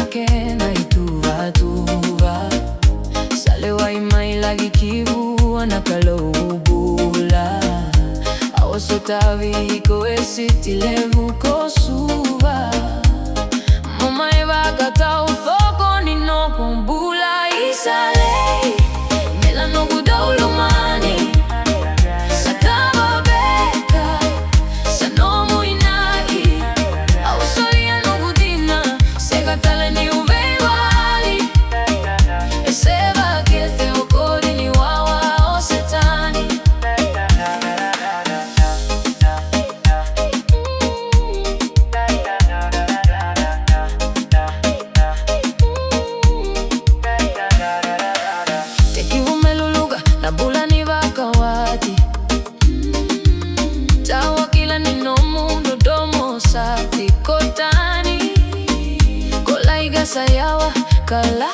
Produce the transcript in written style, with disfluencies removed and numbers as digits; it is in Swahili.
Kena ituva sale waimai lagi kivu anakalobula awasotavi ko esitilevu kosuva mama eva kata ufoko ninokumbula isale melano gudaulumani sakaba beka sanomu inaki awsolia no gudina segatale ni uveiwali eseva kiete okori ni wawa osetani tekivumeluluga na bula ni vakawati tawa kila ninomundo domo sati kotani kola igasa yawa kala